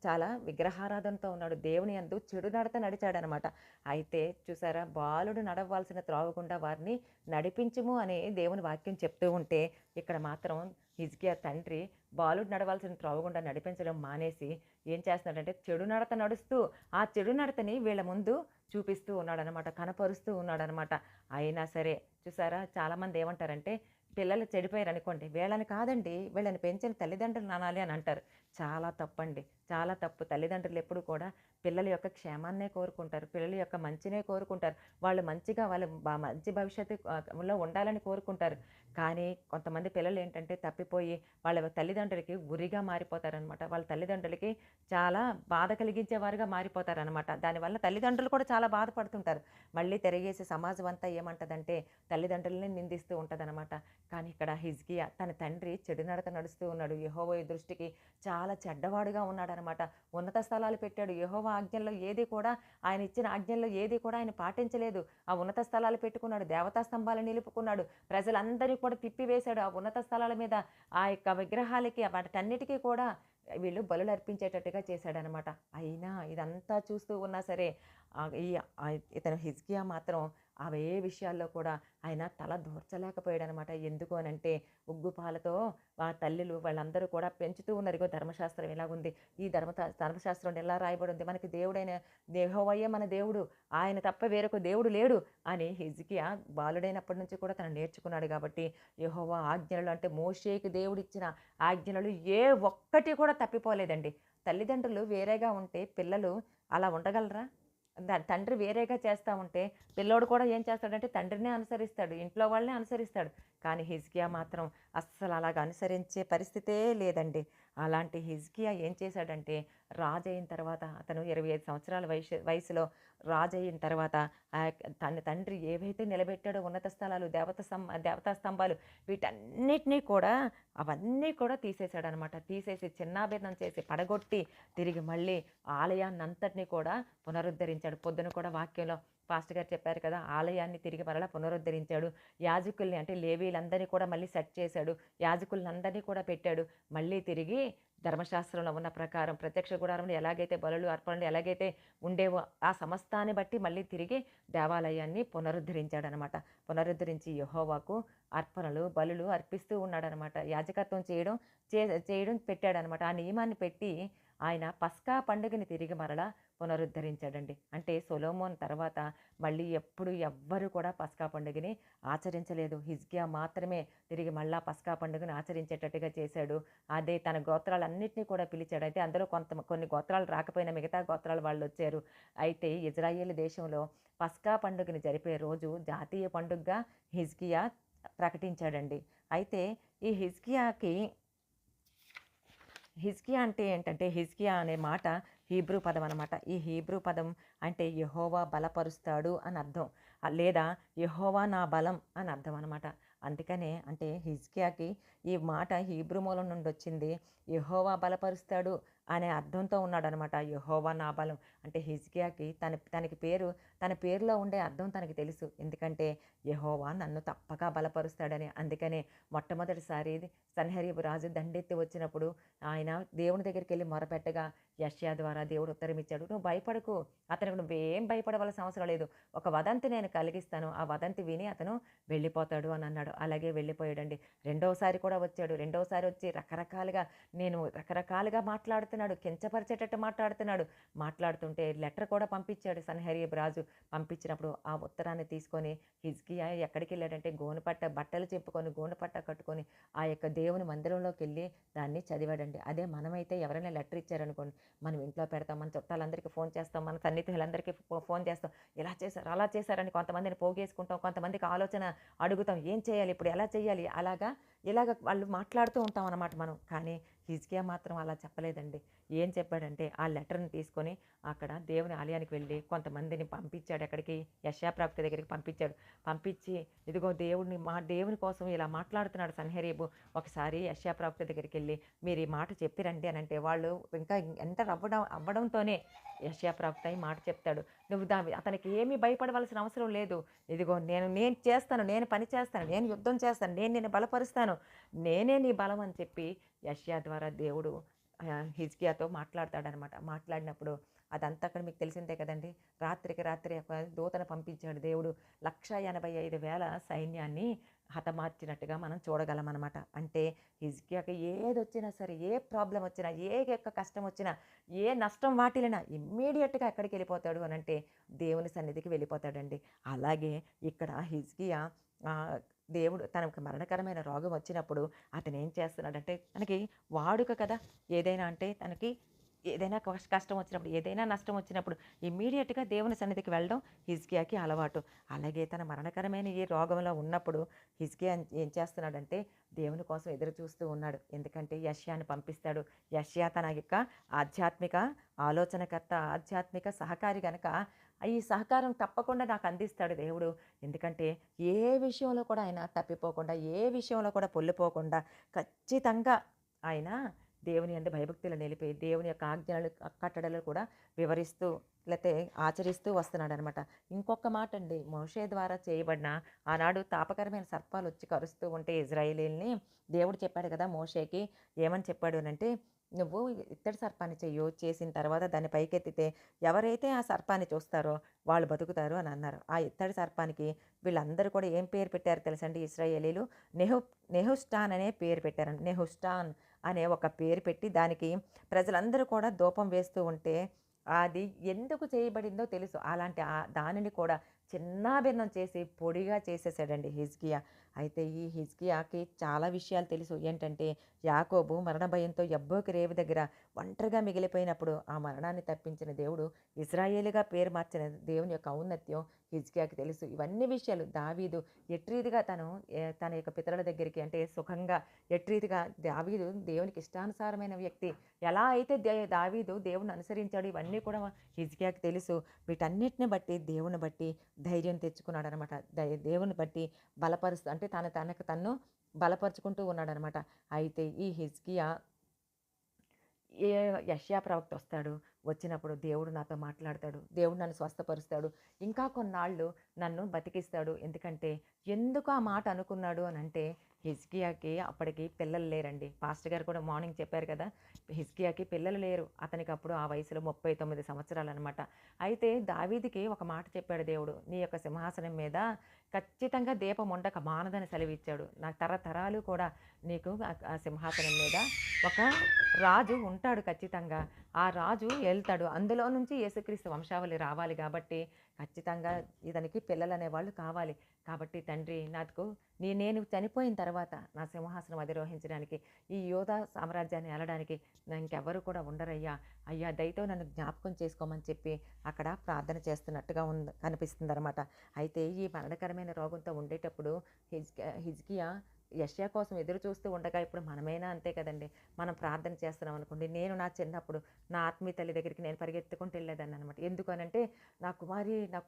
చాలా విగ్రహారాధనతో ఉన్నాడు. దేవుని యందు చెడు నడత నడిచాడనమాట. అయితే చూసారా, బాలుడు నడవలసిన త్రోవకుండా వారిని నడిపించుము అని దేవుని వాక్యం చెప్తూ ఉంటే, ఇక్కడ మాత్రం హిజ్కియా తండ్రి బాలుడు నడవాల్సిన త్రోవగుండా నడిపించడం మానేసి ఏం చేస్తున్నాడంటే చెడు నడత నడుస్తూ ఆ చెడు నడతని వీళ్ళ ముందు చూపిస్తూ ఉన్నాడనమాట, కనపరుస్తూ ఉన్నాడనమాట. అయినా సరే చూసారా, చాలామంది ఏమంటారంటే పిల్లలు చెడిపోయారు అనుకోండి, వీళ్ళని కాదండి, వీళ్ళని పెంచిన తల్లిదండ్రులు అనాలి అని అంటారు. చాలా తప్పండి, చాలా తప్పు. తల్లిదండ్రులు ఎప్పుడు కూడా పిల్లల యొక్క క్షేమాన్నే కోరుకుంటారు, పిల్లల యొక్క మంచినే కోరుకుంటారు, వాళ్ళు మంచిగా మంచి భవిష్యత్తులో ఉండాలని కోరుకుంటారు. కానీ కొంతమంది పిల్లలు ఏంటంటే తప్పిపోయి వాళ్ళ తల్లిదండ్రులకి ఉరిగా మారిపోతారనమాట. వాళ్ళ తల్లిదండ్రులకి చాలా బాధ కలిగించేవారుగా మారిపోతారనమాట. దానివల్ల తల్లిదండ్రులు కూడా చాలా బాధపడుతుంటారు. మళ్ళీ తిరిగేసి సమాజం అంతా ఏమంటదంటే తల్లిదండ్రులని నిందిస్తూ ఉంటుందన్నమాట. కానీ ఇక్కడ హిజ్కియా తన తండ్రి చెడు నడత నడుస్తూ ఉన్నాడు, యెహోవా దృష్టికి చాలా చెడ్డవాడుగా ఉన్నాడనమాట. ఉన్నత స్థలాలు పెట్టాడు, యెహోవా ఆజ్ఞల్లో ఏది కూడా, ఆయన ఇచ్చిన ఆజ్ఞల్లో ఏది కూడా ఆయన పాటించలేదు. ఆ ఉన్నత స్థలాలు పెట్టుకున్నాడు, దేవతా స్తంభాలు నిలుపుకున్నాడు, ప్రజలందరినీ కూడా తిప్పివేశాడు. ఆ ఉన్నత స్థలాల మీద ఆ యొక్క విగ్రహాలకి వాటన్నిటికీ కూడా వీళ్ళు బలులు అర్పించేటట్టుగా చేశాడనమాట. అయినా ఇదంతా చూస్తూ ఉన్నా సరే ఇతను హిజ్కియా మాత్రం అవే విషయాల్లో కూడా ఆయన తల దూర్చలేకపోయాడనమాట. ఎందుకు అనంటే ఉగ్గుపాలతో ఆ తల్లులు వాళ్ళందరూ కూడా పెంచుతూ ఉన్నారు. ఇగో ధర్మశాస్త్రం ఎలాగుంది, ఈ ధర్మశాస్త్రం ఎలా రాయబడి ఉంది, మనకి దేవుడైన యెహోవాయే మన దేవుడు, ఆయన తప్ప వేరొక దేవుడు లేడు అని హిజ్కియా బాలుడైనప్పటి నుంచి కూడా తను నేర్చుకున్నాడు. కాబట్టి యెహోవా ఆజ్ఞలు, అంటే మోషేకి దేవుడిచ్చిన ఆజ్ఞలు ఏ ఒక్కటి కూడా తప్పిపోలేదండి. తల్లిదండ్రులు వేరేగా ఉంటే పిల్లలు అలా ఉండగలరా? తండ్రి వేరేగా చేస్తా ఉంటే పిల్లోడు కూడా ఏం చేస్తాడంటే తండ్రినే అనుసరిస్తాడు. ఇంట్లో వాళ్ళనే అనుసరిస్తాడు. కానీ హిజ్కియా మాత్రం అస్సలు అలాగ అనుసరించే పరిస్థితే లేదండి. అలాంటి హిజ్కియా ఏం చేశాడంటే రాజయిన తర్వాత అతను 25 సంవత్సరాల వయసులో రాజయిన తర్వాత తన తండ్రి ఏవైతే నిలబెట్టాడో ఉన్నత స్థలాలు, దేవతా స్తంభాలు వీటన్నిటిని కూడా అవన్నీ కూడా తీసేశాడనమాట. తీసేసి చిన్నాభిన్నం చేసి పడగొట్టి తిరిగి మళ్ళీ ఆలయాన్నంతటిని కూడా పునరుద్ధరించాడు. పొద్దున కూడా వాక్యంలో పాస్టర్ గారు చెప్పారు కదా! ఆలయాన్ని తిరిగి మరలా పునరుద్ధరించాడు. యాజకుల్ని అంటే లేవీయులందరినీ కూడా మళ్ళీ సెట్ చేశాడు. యాజకులనందరినీ కూడా పెట్టాడు. మళ్ళీ తిరిగి ధర్మశాస్త్రంలో ఉన్న ప్రకారం ప్రత్యక్ష గుడారంలో ఎలాగైతే బలులు, అర్పణలు ఎలాగైతే ఉండేవో ఆ సమస్తాన్ని బట్టి మళ్ళీ తిరిగి దేవాలయాన్ని పునరుద్ధరించాడనమాట. పునరుద్ధరించి యెహోవాకు అర్పణలు, బలులు అర్పిస్తూ ఉన్నాడనమాట. యాజకత్వం చేయడం పెట్టాడనమాట. ఆ నియమాన్ని పెట్టి ఆయన పస్కా పండుగని తిరిగి మరలా పునరుద్ధరించాడండి. అంటే సొలొమోన్ తర్వాత మళ్ళీ ఎప్పుడు ఎవ్వరు కూడా పస్కా పండుగని ఆచరించలేదు. హిజ్కియా మాత్రమే తిరిగి మళ్ళా పస్కా పండుగను ఆచరించేటట్టుగా చేశాడు. అదే తన గోత్రాలన్నిటిని కూడా పిలిచాడు. అయితే అందులో కొన్ని గోత్రాలు రాకపోయినా మిగతా గోత్రాల వాళ్ళొచ్చారు. అయితే ఇజ్రాయేలు దేశంలో పస్కా పండుగని జరిపే రోజు జాతీయ పండుగగా హిజ్కియా ప్రకటించాడండి. అయితే ఈ హిజ్కియా అంటే ఏంటంటే హిజ్కియా అనే మాట హీబ్రూ పదం అనమాట. ఈ హీబ్రూ పదం అంటే యెహోవా బలపరుస్తాడు అని అర్థం. లేదా యెహోవా నా బలం అని అర్థం అనమాట. అందుకనే అంటే హిజ్కియాకి ఈ మాట హీబ్రూ మూలం నుండి వచ్చింది. యెహోవా బలపరుస్తాడు అనే అర్థంతో ఉన్నాడనమాట. యెహోవా నా బలం అంటే హిజ్కియాకి తన పేరులో ఉండే అర్థం తనకి తెలుసు. ఎందుకంటే యెహోవా నన్ను తప్పక బలపరుస్తాడని. అందుకనే మొట్టమొదటిసారి సన్హెరీబు రాజు దండెత్తి వచ్చినప్పుడు ఆయన దేవుని దగ్గరికి వెళ్ళి మొరపెట్టగా యెషయా ద్వారా దేవుడు ఉత్తరం ఇచ్చాడు. నువ్వు భయపడకు, అతనికి నువ్వేం భయపడవలసిన అవసరం లేదు. ఒక వదంతి నేను కలిగిస్తాను, ఆ వదంతి విని అతను వెళ్ళిపోతాడు అని అన్నాడు. అలాగే వెళ్ళిపోయాడండి. రెండోసారి కూడా వచ్చాడు. రెండోసారి వచ్చి రకరకాలుగా మాట్లాడుతున్నాడు, కించపరిచేటట్టు మాట్లాడుతుంటే లెటర్ కూడా పంపించాడు సన్హెరీబు రాజు. పంపించినప్పుడు ఆ ఉత్తరాన్ని తీసుకొని హిజ్కియా ఎక్కడికి వెళ్ళాడంటే బట్టలు చెప్పుకొని గోనెపట్ట కట్టుకొని ఆ యొక్క దేవుని మందిరంలోకి వెళ్ళి దాన్ని చదివాడండి. అదే మనమైతే ఎవరైనా లెటర్ ఇచ్చారనుకోండి, మనం ఇంట్లో పెడతాం, మన చుట్టాలందరికీ ఫోన్ చేస్తాం, మన సన్నిహితులందరికీ ఫోన్ చేస్తాం. ఇలా చేశారు, అలా చేశారని కొంతమందిని పోగేసుకుంటాం, కొంతమందికి ఆలోచన అడుగుతాం, ఏం చేయాలి ఇప్పుడు, ఎలా చేయాలి, ఇలాగ వాళ్ళు మాట్లాడుతూ ఉంటాం అన్నమాట మనం. కానీ హిజ్కియా మాత్రం అలా చెప్పలేదండి. ఏం చెప్పాడంటే ఆ లెటర్ని తీసుకొని అక్కడ దేవుని ఆలయానికి వెళ్ళి కొంతమందిని పంపించాడు. ఎక్కడికి? యెషయా ప్రవక్త దగ్గరికి పంపించి ఇదిగో దేవుని కోసం ఇలా మాట్లాడుతున్నాడు సన్హెరీబు, ఒకసారి యెషయా ప్రవక్త దగ్గరికి వెళ్ళి మీరు ఈ మాట చెప్పి రండి అని అంటే వాళ్ళు ఇంకా ఎంటర్ అవ్వడంతోనే యెషయా ప్రవక్త ఈ మాట చెప్తాడు. నువ్వు అతనికి ఏమీ భయపడవలసిన అవసరం లేదు. ఇదిగో నేను చేస్తాను, నేను పని చేస్తాను, నేను యుద్ధం చేస్తాను, నేను నిన్ను బలపరుస్తాను, నేనే నీ బలం అని చెప్పి యెషయా ద్వారా దేవుడు హిజ్కియాతో మాట్లాడతాడనమాట. మాట్లాడినప్పుడు అదంతా అక్కడ మీకు తెలిసిందే కదండి. రాత్రికి రాత్రి ఒక దూతను పంపించాడు దేవుడు. 185,000 సైన్యాన్ని హతమార్చినట్టుగా మనం చూడగలమనమాట. అంటే హిజ్కియాకి ఏదొచ్చినా సరే, ఏ ప్రాబ్లం వచ్చినా, ఏ యొక్క కష్టం వచ్చినా, ఏ నష్టం వాటిల్లినా ఇమ్మీడియట్‌గా ఎక్కడికి వెళ్ళిపోతాడు అని అంటే దేవుని సన్నిధికి వెళ్ళిపోతాడండి. అలాగే ఇక్కడ హిజ్కియా దేవుడు తనకు మరణకరమైన రోగం వచ్చినప్పుడు అతను ఏం చేస్తున్నాడంటే తనకి వాడుక కదా, ఏదైనా అంటే తనకి ఏదైనా కష్టం వచ్చినప్పుడు, ఏదైనా నష్టం వచ్చినప్పుడు ఇమ్మీడియట్‌గా దేవుని సన్నిధికి వెళ్ళడం హిజ్కియాకి అలవాటు. అలాగే తన మరణకరమైన ఈ రోగంలో ఉన్నప్పుడు హిజ్కియా ఏం చేస్తున్నాడంటే దేవుని కోసం ఎదురు చూస్తూ ఉన్నాడు. ఎందుకంటే యెషయాని పంపిస్తాడు. యెషయా తన యొక్క ఆధ్యాత్మిక ఆలోచనకర్త, ఆధ్యాత్మిక సహకారి గనక ఈ సహకారం తప్పకుండా నాకు అందిస్తాడు దేవుడు. ఎందుకంటే ఏ విషయంలో కూడా ఆయన తప్పిపోకుండా, ఏ విషయంలో కూడా పొల్లిపోకుండా ఖచ్చితంగా ఆయన దేవుని యందు భయభక్తులు నిలిపి దేవుని యొక్క ఆజ్ఞలు, కట్టడలు కూడా వివరిస్తూ లేతే ఆచరిస్తూ వస్తున్నాడనమాట. ఇంకొక మాట అండి, మోషే ద్వారా చేయబడిన ఆనాడు తాపకరమైన సర్పాలు వచ్చి కరుస్తూ ఉంటే ఇజ్రాయేలీల్ని దేవుడు చెప్పాడు కదా మోషేకి. ఏమని చెప్పాడు అనంటే, నువ్వు ఇత్తడి సర్పాన్ని చేసిన తర్వాత దాన్ని పైకెత్తితే ఎవరైతే ఆ సర్పాన్ని చూస్తారో వాళ్ళు బతుకుతారు అని అన్నారు. ఆ ఇత్తడి సర్పానికి వీళ్ళందరూ కూడా ఏం పేరు పెట్టారు తెలుసండి ఇశ్రాయేలీలు? నెహుష్టాన్ అనే పేరు పెట్టారండి. నెహుష్టాన్ అనే ఒక పేరు పెట్టి దానికి ప్రజలందరూ కూడా ధూపం వేస్తూ ఉంటే అది ఎందుకు చేయబడిందో తెలుసు. అలాంటి దానిని కూడా చిన్నాభిన్నం చేసి పొడిగా చేసేసాడండి హిజ్కియా. అయితే ఈ హిజ్కియాకి చాలా విషయాలు తెలుసు. ఏంటంటే యాకోబు మరణ భయంతో యబ్బోకి రేవు దగ్గర ఒంటరిగా మిగిలిపోయినప్పుడు ఆ మరణాన్ని తప్పించిన దేవుడు, ఇశ్రాయేలుగా పేరు మార్చిన దేవుని యొక్క ఔన్నత్యం హిజ్కియాకి తెలుసు. ఇవన్నీ విషయాలు దావీదు ఎట్రీతిగా తన యొక్క పితరుల దగ్గరికి అంటే సుఖంగా ఎట్రీతిగా దావీదు దేవునికి ఇష్టానుసారమైన వ్యక్తి. ఎలా అయితే దావీదు దేవుణ్ణి అనుసరించాడు ఇవన్నీ కూడా హిజ్కియాకి తెలుసు. వీటన్నిటిని బట్టి దేవుని బట్టి ధైర్యం తెచ్చుకున్నాడనమాట. దేవుని బట్టి అంటే తనకు తన్ను బలపరుచుకుంటూ ఉన్నాడనమాట. అయితే ఈ హిజ్కియా ఏ యెషయా ప్రవక్త వస్తాడు. వచ్చినప్పుడు దేవుడు నాతో మాట్లాడతాడు. దేవుడు నన్ను స్వస్థపరుస్తాడు. ఇంకా కొన్నాళ్ళు నన్ను బతికిస్తాడు. ఎందుకు ఆ మాట అనుకున్నాడు అనంటే హిజ్కియాకి అప్పటికి పిల్లలు లేరండి. పాస్టర్ గారు కూడా మార్నింగ్ చెప్పారు కదా! హిజ్కియాకి పిల్లలు లేరు. అతనికి అప్పుడు ఆ వయసులో 39 సంవత్సరాలనమాట. అయితే దావీదుకి ఒక మాట చెప్పాడు దేవుడు. నీ యొక్క సింహాసనం మీద ఖచ్చితంగా దీపం ఉండక మానదని సెలవిచ్చాడు. నా తరతరాలు కూడా నీకు ఆ సింహాసనం మీద ఒక రాజు ఉంటాడు ఖచ్చితంగా. ఆ రాజు వెళ్తాడు. అందులో నుంచి యేసుక్రీస్తు వంశావళి రావాలి కాబట్టి ఖచ్చితంగా ఇతనికి పిల్లలు అనేవాళ్ళు కావాలి. కాబట్టి తండ్రి నేను చనిపోయిన తర్వాత నా సింహాసనం అధిరోహించడానికి ఈ యోధా సామ్రాజ్యాన్ని ఏలడానికి ఇంకెవ్వరు కూడా ఉండరయ్యా. అయ్యా దయతో నన్ను జ్ఞాపకం చేసుకోమని చెప్పి అక్కడ ప్రార్థన చేస్తున్నట్టుగా కనిపిస్తుందనమాట. అయితే ఈ మరణకరమైన రోగంతో ఉండేటప్పుడు హిజ్కియా యెషయా కోసం ఎదురు చూస్తూ ఉండగా ఇప్పుడు మనమైనా అంతే కదండి. మనం ప్రార్థన చేస్తున్నాం అనుకోండి. నేను నా చిన్నప్పుడు నా ఆత్మీయ తల్లి దగ్గరికి నేను పరిగెత్తుకుంటూ వెళ్ళేదాన్ని అనమాట. ఎందుకనంటే నా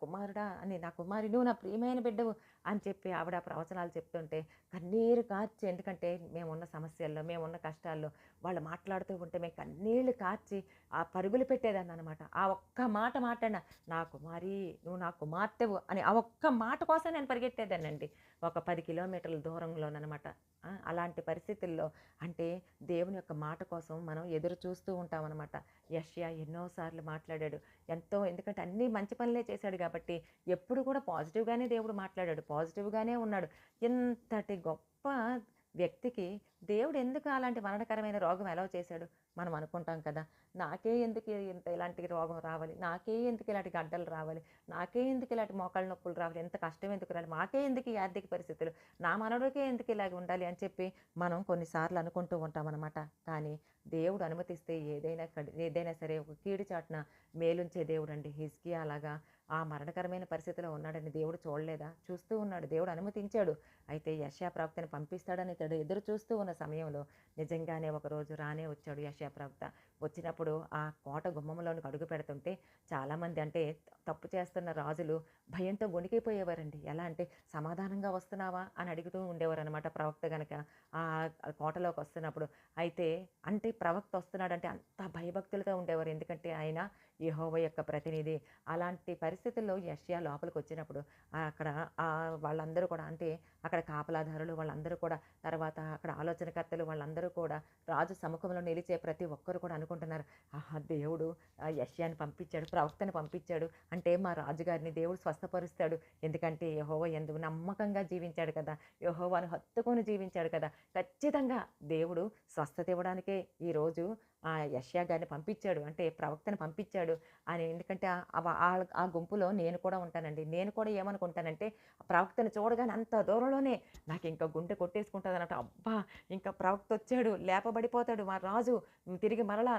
కుమారుడా అని, నా కుమారి నువ్వు నా ప్రియమైన బిడ్డవు అని చెప్పి ఆవిడ ప్రవచనాలు చెప్తుంటే కన్నీరు కార్చి, ఎందుకంటే మేమున్న సమస్యల్లో మేమున్న కష్టాల్లో వాళ్ళు మాట్లాడుతూ ఉంటే మేము కన్నీళ్లు కార్చి ఆ పరుగులు పెట్టేదాన్ని అనమాట. ఆ ఒక్క మాట మాట్లాడిన నా కుమారి నువ్వు నా కుమార్తెవు అని ఆ ఒక్క మాట కోసం నేను పరిగెత్తేదానండి. ఒక 10 కిలోమీటర్ల దూరంలోనమాట. అలాంటి పరిస్థితుల్లో అంటే దేవుని యొక్క మాట కోసం మనం ఎదురు చూస్తూ ఉంటామన్నమాట. యెషయా ఎన్నోసార్లు మాట్లాడాడు. ఎందుకంటే అన్నీ మంచి పనులే చేశాడు కాబట్టి ఎప్పుడు కూడా పాజిటివ్గానే దేవుడు మాట్లాడాడు. పాజిటివ్గానే ఉన్నాడు. ఇంతటి గొప్ప వ్యక్తికి దేవుడు ఎందుకు అలాంటి మరణకరమైన రోగం ఎలా చేశాడు? మనం అనుకుంటాం కదా, నాకే ఎందుకు ఇలాంటి రోగం రావాలి, నాకే ఎందుకు ఇలాంటి గడ్డలు రావాలి, నాకే ఎందుకు ఇలాంటి మోకాళ్ళ నొప్పులు రావాలి, ఎంత కష్టం ఎందుకు రావాలి, మాకే ఎందుకు ఈ ఆర్థిక పరిస్థితులు, నా మనవడికే ఎందుకు ఇలాగ ఉండాలి అని చెప్పి మనం కొన్నిసార్లు అనుకుంటూ ఉంటామన్నమాట. కానీ దేవుడు అనుమతిస్తే ఏదైనా సరే ఒక కీడు చాటున మేలుంచే దేవుడు అండి. హిజ్కియా అలాగా ఆ మరణకరమైన పరిస్థితిలో ఉన్నాడని దేవుడు చూడలేదా? చూస్తూ ఉన్నాడు. దేవుడు అనుమతించాడు. అయితే యెషయా ప్రవక్తని పంపిస్తాడని ఇతడు ఎదురు చూస్తూ ఉన్న సమయంలో నిజంగానే ఒకరోజు రానే వచ్చాడు యెషయా ప్రవక్త. వచ్చినప్పుడు ఆ కోట గుమ్మంలోనికి అడుగు పెడుతుంటే చాలామంది అంటే తప్పు చేస్తున్న రాజులు భయంతో వణికిపోయేవారండి. ఎలా అంటే సమాధానంగా వస్తున్నావా అని అడుగుతూ ఉండేవారు అనమాట ప్రవక్త గనక ఆ కోటలోకి వస్తున్నప్పుడు. అయితే అంటే ప్రవక్త వస్తున్నాడంటే అంత భయభక్తులతో ఉండేవారు. ఎందుకంటే ఆయన యెహోవా యొక్క ప్రతినిధి. అలాంటి పరిస్థితుల్లో యెషయా లోపలికి వచ్చినప్పుడు అక్కడ వాళ్ళందరూ కూడా అంటే అక్కడ కాపలాదారులు వాళ్ళందరూ కూడా, తర్వాత అక్కడ ఆలోచనకర్తలు వాళ్ళందరూ కూడా రాజు సముఖంలో నిలిచే ప్రతి ఒక్కరు కూడా అనుకుంటున్నారు, ఆహా దేవుడు యెషయాని పంపించాడు, ప్రవక్తని పంపించాడు అంటే మా రాజుగారిని దేవుడు స్వస్థపరుస్తాడు. ఎందుకంటే యెహోవా యందు నమ్మకంగా జీవించాడు కదా, యెహోవాను హత్తుకొని జీవించాడు కదా, ఖచ్చితంగా దేవుడు స్వస్థత ఇవ్వడానికే ఈరోజు యెషయా గారిని పంపించాడు, అంటే ప్రవక్తని పంపించాడు అని. ఎందుకంటే ఆ గుంపులో నేను కూడా ఉంటానండి. నేను కూడా ఏమనుకుంటానంటే ప్రవక్తని చూడగానే అంత దూరంలోనే నాకు ఇంకా గుండె కొట్టేసుకుంటుంది అన్నట్టు. అబ్బా ఇంకా ప్రవక్త వచ్చాడు, లేపబడిపోతాడు మా రాజు, తిరిగి మరలా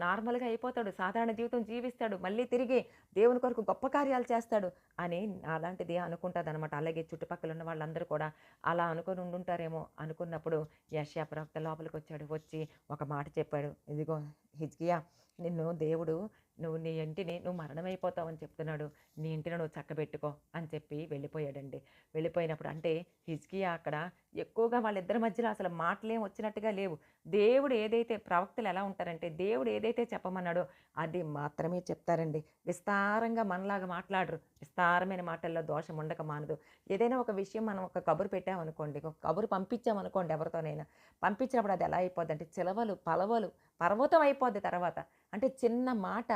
నార్మల్గా అయిపోతాడు, సాధారణ జీవితం జీవిస్తాడు, మళ్ళీ తిరిగి దేవుని కొరకు గొప్ప కార్యాలు చేస్తాడు అని అలాంటిది అనుకుంటుంది అనమాట. అలాగే చుట్టుపక్కల ఉన్న వాళ్ళందరూ కూడా అలా అనుకొని ఉండుంటారేమో అనుకున్నప్పుడు యెషయా ప్రవక్త లోపలికి వచ్చాడు. వచ్చి ఒక మాట చెప్పాడు, ఇదిగో హిజ్కియా నిన్ను దేవుడు నువ్వు మరణమైపోతావని చెప్తున్నాడు, నీ ఇంటిని నువ్వు చక్కబెట్టుకో అని చెప్పి వెళ్ళిపోయాడండి. వెళ్ళిపోయినప్పుడు అంటే హిజ్కియా అక్కడ ఎక్కువగా వాళ్ళిద్దరి మధ్యలో అసలు మాటలేం వచ్చినట్టుగా లేవు. దేవుడు ఏదైతే ప్రవక్తలు ఎలా ఉంటారంటే దేవుడు ఏదైతే చెప్పమన్నాడో అది మాత్రమే చెప్తారండి. విస్తారంగా మనలాగా మాట్లాడరు. విస్తారమైన మాటల్లో దోషం ఉండక మానదు. ఏదైనా ఒక విషయం మనం ఒక కబురు పెట్టామనుకోండి, ఒక కబురు పంపించామనుకోండి ఎవరితోనైనా, పంపించినప్పుడు అది ఎలా అయిపోద్ది అంటే చిలవలు పలవలు పర్వతం అయిపోద్ది తర్వాత. అంటే చిన్న మాట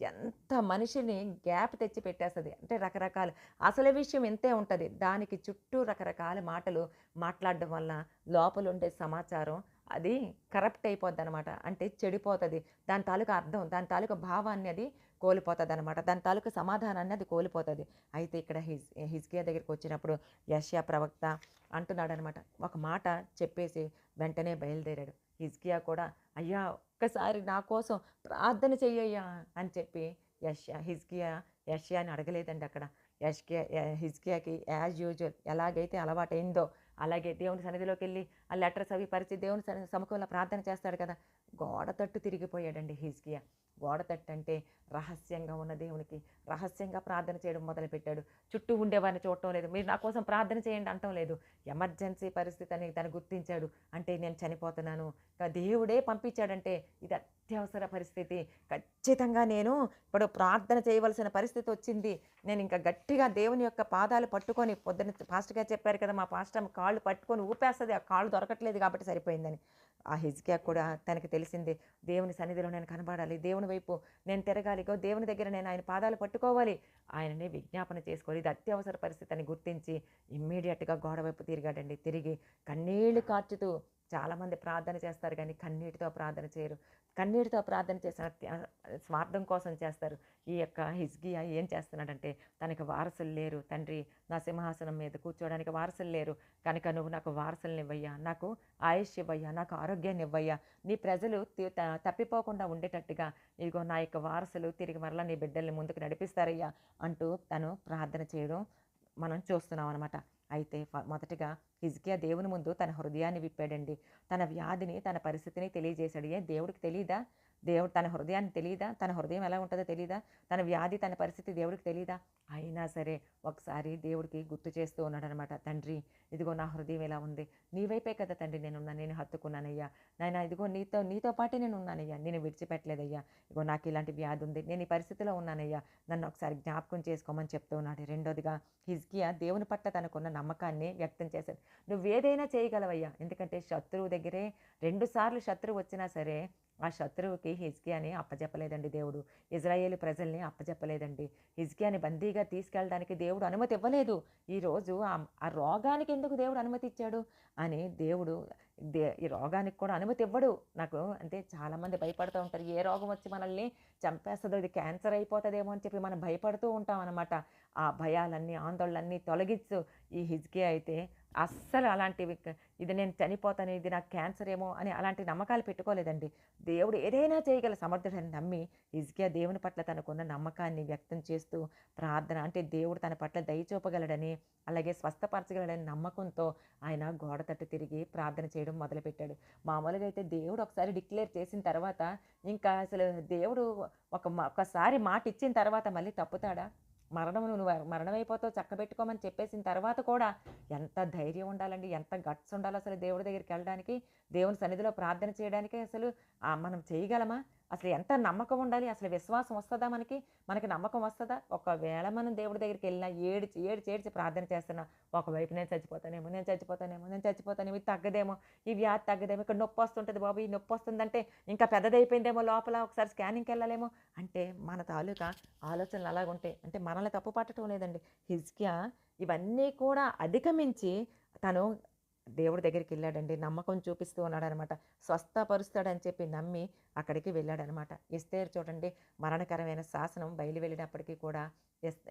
ఎంత మనిషిని గ్యాప్ తెచ్చి పెట్టేస్తుంది అంటే రకరకాలు, అసలు విషయం ఇంతే ఉంటుంది, దానికి చుట్టూ రకరకాల మాటలు మాట్లాడడం వల్ల లోపల ఉండే సమాచారం అది కరప్ట్ అయిపోద్ది అనమాట. అంటే చెడిపోతుంది. దాని తాలూకా అర్థం, దాని తాలూకా భావాన్ని అది కోల్పోతుందన్నమాట. దాని తాలూకు సమాధానాన్ని అది కోల్పోతుంది. అయితే ఇక్కడ హిజ్కియా దగ్గరికి వచ్చినప్పుడు యెషయా ప్రవక్త అంటున్నాడనమాట. ఒక మాట చెప్పేసి వెంటనే బయలుదేరాడు. హిజ్కియా కూడా అయ్యా ఒక్కసారి నా కోసం ప్రార్థన చెయ్యయ్యా అని చెప్పి యెషయాని అడగలేదండి అక్కడ. హిజ్కియాకి యాజ్ యూజువల్ ఎలాగైతే అలవాటైందో అలాగే దేవుని సన్నిధిలోకి వెళ్ళి ఆ లెటర్స్ అవి పరిచి దేవుని సముఖంలో ప్రార్థన చేస్తాడు కదా. గోడ తట్టు తిరిగిపోయాడండి హిజ్కియా. గోడ తట్టు అంటే రహస్యంగా ఉన్న దేవునికి రహస్యంగా ప్రార్థన చేయడం మొదలుపెట్టాడు. చుట్టూ ఉండేవారిని చూడటం లేదు. మీరు నా కోసం ప్రార్థన చేయండి అంటం లేదు. ఎమర్జెన్సీ పరిస్థితి అని తను గుర్తించాడు. అంటే నేను చనిపోతున్నాను, దేవుడే పంపించాడంటే ఇది అత్యవసర పరిస్థితి, ఖచ్చితంగా నేను ఇప్పుడు ప్రార్థన చేయవలసిన పరిస్థితి వచ్చింది. నేను ఇంకా గట్టిగా దేవుని యొక్క పాదాలు పట్టుకొని, పొద్దున్న పాస్టర్ గారు చెప్పారు కదా, మా పాస్టర్ కాళ్ళు పట్టుకొని ఊపేస్తుంది, ఆ కాళ్ళు దొరకట్లేదు కాబట్టి సరిపోయిందని. ఆ హిజ్కియా కూడా తనకి తెలిసింది, దేవుని సన్నిధిలో నేను కనబడాలి, దేవుని వైపు నేను తిరగాలి, దేవుని దగ్గర నేను ఆయన పాదాలు పట్టుకోవాలి, ఆయనని విజ్ఞాపన చేసుకోవాలి, ఇది అత్యవసర పరిస్థితి అని గుర్తించి ఇమ్మీడియట్గా గోడ వైపు తిరిగాడండి. తిరిగి కన్నీళ్లు కార్చుతూ, చాలామంది ప్రార్థన చేస్తారు కానీ కన్నీటితో ప్రార్థన చేయరు. కన్నీటితో ప్రార్థన చేసిన స్వార్థం కోసం చేస్తారు. ఈ యొక్క హిజ్కియా ఏం చేస్తున్నాడంటే, తనకి వారసులు లేరు, తండ్రి నా సింహాసనం మీద కూర్చోవడానికి వారసులు లేరు కనుక నువ్వు నాకు వారసులను ఇవ్వయ్యా, నాకు ఆయుష్ ఇవ్వయ్యా, నాకు ఆరోగ్యాన్ని ఇవ్వయ్యా, నీ ప్రజలు తప్పిపోకుండా ఉండేటట్టుగా ఇదిగో నా యొక్క వారసులు తిరిగి మరలా నీ బిడ్డల్ని ముందుకు నడిపిస్తారయ్యా అంటూ తను ప్రార్థన చేయడం మనం చూస్తున్నాం అనమాట. అయితే మొదటగా హిజ్కియా దేవుని ముందు తన హృదయాన్ని విప్పాడండి. తన వ్యాధిని, తన పరిస్థితిని తెలియజేశాడు. దేవుడికి తెలియదా? దేవుడు తన హృదయాన్ని తెలియదా? తన హృదయం ఎలా ఉంటుందో తెలియదా? తన వ్యాధి, తన పరిస్థితి దేవుడికి తెలియదా? అయినా సరే ఒకసారి దేవుడికి గుర్తు చేస్తూ ఉన్నాడనమాట. తండ్రి ఇదిగో నా హృదయం ఎలా ఉంది, నీ వైపే కదా తండ్రి నేనున్నా, నేను హత్తుకున్నానయ్యా నాయన, ఇదిగో నీతో పాటే నేను ఉన్నానయ్యా, నేను విడిచిపెట్టలేదయ్యా, ఇదిగో నాకు ఇలాంటి వ్యాధి ఉంది, నేను ఈ పరిస్థితిలో ఉన్నానయ్యా, నన్ను ఒకసారి జ్ఞాపకం చేసుకోమని చెప్తూ ఉన్నాడు. రెండోదిగా హిజ్కియా దేవుని పట్ల తనకున్న నమ్మకాన్ని వ్యక్తం చేశాడు. నువ్వేదైనా చేయగలవయ్యా, ఎందుకంటే శత్రువు దగ్గరే 2 సార్లు శత్రువు వచ్చినా సరే ఆ శత్రువుకి హిజ్కియాని అప్పచెప్పలేదండి దేవుడు. ఇజ్రాయేలు ప్రజల్ని అప్పచెప్పలేదండి. హిజ్కియాని బందీగా తీసుకెళ్ళడానికి దేవుడు అనుమతి ఇవ్వలేదు. ఈరోజు ఆ రోగానికి ఎందుకు దేవుడు అనుమతి ఇచ్చాడు అని దేవుడు ఈ రోగానికి కూడా అనుమతి ఇవ్వడు. నాకు అంటే చాలామంది భయపడుతూ ఉంటారు, ఏ రోగం వచ్చి మనల్ని చంపేస్తుందో, ఇది క్యాన్సర్ అయిపోతుందేమో అని చెప్పి మనం భయపడుతూ ఉంటాం అనమాట. ఆ భయాలన్నీ, ఆందోళనలన్నీ తొలగించు. ఈ హిజ్కియా అయితే అస్సలు అలాంటివి ఇది నేను చనిపోతాను, ఇది నాకు క్యాన్సర్ ఏమో అని అలాంటి నమ్మకాలు పెట్టుకోలేదండి. దేవుడు ఏదైనా చేయగల సమర్థుడని నమ్మి హిజ్కియా దేవుని పట్ల తనకున్న నమ్మకాన్ని వ్యక్తం చేస్తూ ప్రార్థన అంటే దేవుడు తన పట్ల దయ చూపగలడని, అలాగే స్వస్థపరచగలడని నమ్మకంతో ఆయన గోడ తట్టు తిరిగి ప్రార్థన చేయడం మొదలుపెట్టాడు. మామూలుగా అయితే దేవుడు ఒకసారి డిక్లేర్ చేసిన తర్వాత ఇంకా అసలు దేవుడు ఒకసారి మాట ఇచ్చిన తర్వాత మళ్ళీ తప్పుతాడా? నువ్వు మరణమైపోతావు చక్కబెట్టుకోమని చెప్పేసిన తర్వాత కూడా ఎంత ధైర్యం ఉండాలండి, ఎంత గట్స్ ఉండాలి అసలు దేవుడి దగ్గరికి వెళ్ళడానికి, దేవుని సన్నిధిలో ప్రార్థన చేయడానికి. అసలు మనం చేయగలమా? అసలు ఎంత నమ్మకం ఉండాలి? అసలు విశ్వాసం వస్తుందా మనకి నమ్మకం వస్తుందా? ఒకవేళ మనం దేవుడి దగ్గరికి వెళ్ళినా ఏడ్చి ప్రార్థన చేస్తున్నా, ఒకవైపు నేను చచ్చిపోతానేమో, ఇది తగ్గదేమో, ఈ వ్యాధి తగ్గదేమో, ఇక్కడ నొప్పి వస్తుంటుంది బాబు, ఈ నొప్పి వస్తుందంటే ఇంకా పెద్దదైపోయిందేమో లోపల, ఒకసారి స్కానింగ్కి వెళ్ళాలేమో అంటే మన తాలూకా ఆలోచనలు అలాగుంటాయి. అంటే మనల్ని తప్పు పట్టడం లేదండి. హిజ్కియా ఇవన్నీ కూడా అధిగమించి తను దేవుడి దగ్గరికి వెళ్ళాడండి. నమ్మకం చూపిస్తూ ఉన్నాడనమాట. స్వస్థపరుస్తాడని చెప్పి నమ్మి అక్కడికి వెళ్ళాడనమాట. ఎస్తేరు చూడండి, మరణకరమైన శాసనం బయలు వెళ్ళినప్పటికీ కూడా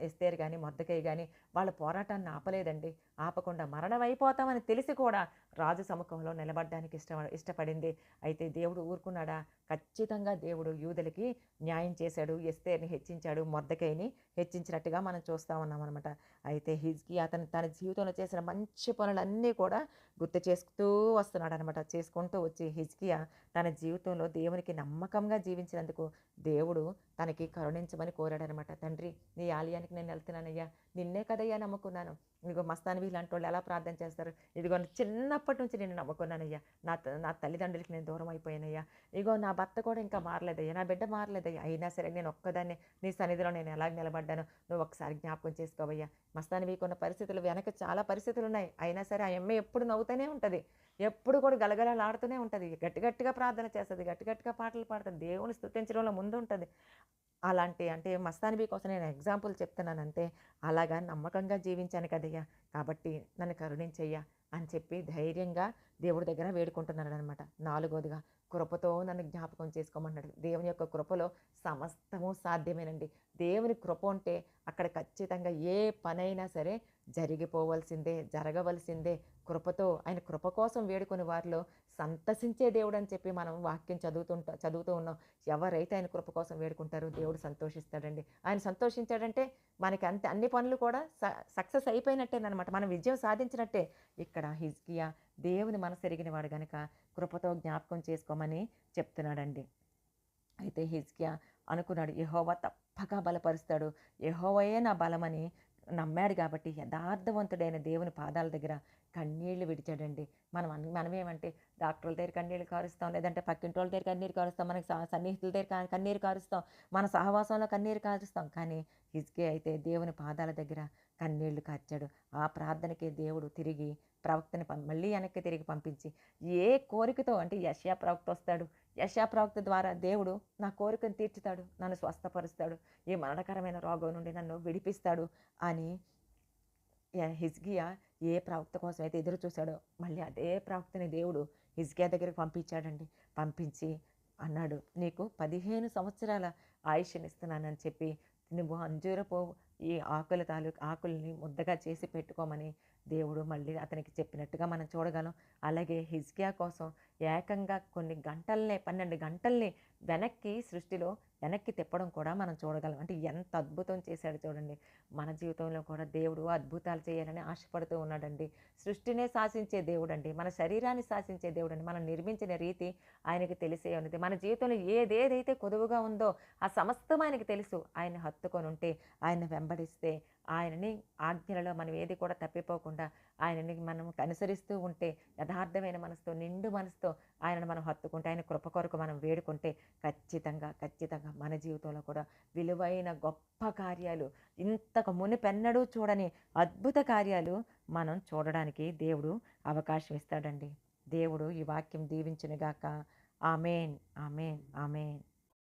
ఎస్తేరు కానీ మొర్దెకై కానీ వాళ్ళ పోరాటాన్ని ఆపలేదండి. ఆపకుండా మరణం అయిపోతామని తెలిసి కూడా రాజు సముఖంలో నిలబడడానికి ఇష్టపడింది. అయితే దేవుడు ఊరుకున్నాడా? ఖచ్చితంగా దేవుడు యూదులకి న్యాయం చేశాడు. ఎస్తేర్ని హెచ్చించాడు, మొర్దెకైని హెచ్చించినట్టుగా మనం చూస్తూ ఉన్నాం అనమాట. అయితే హిజ్కియా తన జీవితంలో చేసిన మంచి పనులన్నీ కూడా గుర్తు చేసుకుంటూ వస్తున్నాడు అనమాట. చేసుకుంటూ వచ్చి హిజ్కియా తన జీవితంలో దేవునికి నమ్మకంగా జీవించినందుకు దేవుడు తనకి కరుణించమని కోరాడనమాట. తండ్రి నీ ఆలయానికి నేను వెళ్తున్నానయ్యా, నిన్నే కదయ్యా నమ్ముకున్నాను. ఇదిగో మస్తాన్వి ఇలాంటి వాళ్ళు ఎలా ప్రార్థన చేస్తారు, ఇదిగో చిన్నప్పటి నుంచి నేను నమ్ముకున్నానయ్యా, నా తల్లిదండ్రులకి నేను దూరం అయిపోయానయ్యా, ఇగో నా భర్త కూడా ఇంకా మారలేదయ్యా, నా బిడ్డ మారలేదయ్యా, అయినా సరే నేను ఒక్కదాన్ని నీ సన్నిధిలో నేను ఎలాగ నిలబడ్డాను, నువ్వు ఒకసారి జ్ఞాపకం చేసుకోవయ్యా. మస్తాన్వికి ఉన్న పరిస్థితులు వెనక చాలా పరిస్థితులు ఉన్నాయి, అయినా సరే ఆ అమ్మాయి ఎప్పుడు నవ్వుతూనే ఉంటుంది, ఎప్పుడు కూడా గలగలలాడుతూనే ఉంటుంది, గట్టిగా ప్రార్థన చేస్తుంది, గట్టిగా పాటలు పాడుతుంది, దేవుని స్తుతించడంలో ముందు ఉంటుంది. అలాంటి అంటే మస్తాన్వి కోసం నేను ఎగ్జాంపుల్ చెప్తున్నానంతే. అలాగా నమ్మకంగా జీవించాను కదయ్యా, కాబట్టి నన్ను కరుణించయ్యా అని చెప్పి ధైర్యంగా దేవుడి దగ్గర వేడుకుంటున్నాడు అనమాట. నాలుగోదిగా కృపతో నన్ను జ్ఞాపకం చేసుకోమన్నాడు. దేవుని యొక్క కృపలో సమస్తము సాధ్యమేనండి. దేవుని కృప ఉంటే అక్కడ ఖచ్చితంగా ఏ పనైనా సరే జరిగిపోవలసిందే, జరగవలసిందే. కృపతో ఆయన కృప కోసం వేడుకునే వారిలో సంతసించే దేవుడు అని చెప్పి మనం వాక్యం చదువుతూ ఉన్నాం. ఎవరైతే ఆయన కృప కోసం వేడుకుంటారో దేవుడు సంతోషిస్తాడండి. ఆయన సంతోషించాడంటే మనకి అన్ని పనులు కూడా సక్సెస్ అయిపోయినట్టేనమాట. మనం విజయం సాధించినట్టే. ఇక్కడ హిజ్కియా దేవుని మనసెరిగిన వాడు గనక కృపతో జ్ఞాపకం చేసుకోమని చెప్తున్నాడండి. అయితే హిజ్కియా అనుకున్నాడు, యెహోవా తప్పక బలపరుస్తాడు, యెహోవాయే నా బలమని నమ్మాడు కాబట్టి యథార్థవంతుడైన దేవుని పాదాల దగ్గర కన్నీళ్లు విడిచాడండి. మనమేమంటే డాక్టర్ల దగ్గర కన్నీళ్లు కారుస్తాం, లేదంటే పక్కింటోళ్ళ దగ్గర కన్నీరు కారుస్తాం, మనకి సన్నిహితుల దగ్గర కన్నీరు కారుస్తాం, మన సహవాసంలో కన్నీరు కారుస్తాం. కానీ హిజ్కియా అయితే దేవుని పాదాల దగ్గర కన్నీళ్లు కార్చాడు. ఆ ప్రార్థనకి దేవుడు తిరిగి ప్రవక్తని మళ్ళీ వెనక్కి తిరిగి పంపించి ఏ కోరికతో అంటే యెషయా ప్రవక్త వస్తాడు, యెషయా ప్రవక్త ద్వారా దేవుడు నా కోరికను తీర్చుతాడు, నన్ను స్వస్థపరుస్తాడు, ఈ మరణకరమైన రోగం నుండి నన్ను విడిపిస్తాడు అని హిజ్కియా ఏ ప్రవక్త కోసం అయితే ఎదురు చూశాడో మళ్ళీ అదే ప్రవక్తని దేవుడు హిజ్కియా దగ్గరికి పంపించాడండి. పంపించి అన్నాడు, నీకు 15 సంవత్సరాల ఆయుష్నిస్తున్నానని చెప్పి నువ్వు అంజూరపు ఈ ఆకుల్ని ముద్దగా చేసి పెట్టుకోమని దేవుడు మళ్ళీ అతనికి చెప్పినట్టుగా మనం చూడగలం. అలాగే హిజ్కియా కోసం ఏకంగా కొన్ని గంటల్నే 12 గంటల్ని సృష్టిలో వెనక్కి తిప్పడం కూడా మనం చూడగలం. అంటే ఎంత అద్భుతం చేశాడు చూడండి. మన జీవితంలో కూడా దేవుడు అద్భుతాలు చేయాలని ఆశపడుతూ ఉన్నాడండి. సృష్టినే శాసించే దేవుడండి, మన శరీరాన్ని శాసించే దేవుడండి. మనం నిర్మించిన రీతి ఆయనకి తెలిసే ఉన్నది. మన జీవితంలో ఏదేదైతే కొదువుగా ఉందో ఆ సమస్తం ఆయనకి తెలుసు. ఆయన్ని హత్తుకొని ఉంటే, ఆయన్ని వెంబడిస్తే, ఆయనని ఆజ్ఞలలో మనం ఏది కూడా తప్పిపోకుండా ఆయనని మనం అనుసరిస్తూ ఉంటే, యథార్థమైన మనసుతో నిండు మనసుతో ఆయనను మనం హత్తుకుంటే, ఆయన కృప కొరకు మనం వేడుకుంటే ఖచ్చితంగా మన జీవితంలో కూడా విలువైన గొప్ప కార్యాలు, ఇంతకు మునుపెన్నడూ చూడని అద్భుత కార్యాలు మనం చూడడానికి దేవుడు అవకాశం ఇస్తాడండి. దేవుడు ఈ వాక్యం దీవించునుగాక. ఆమేన్, ఆమేన్, ఆమేన్.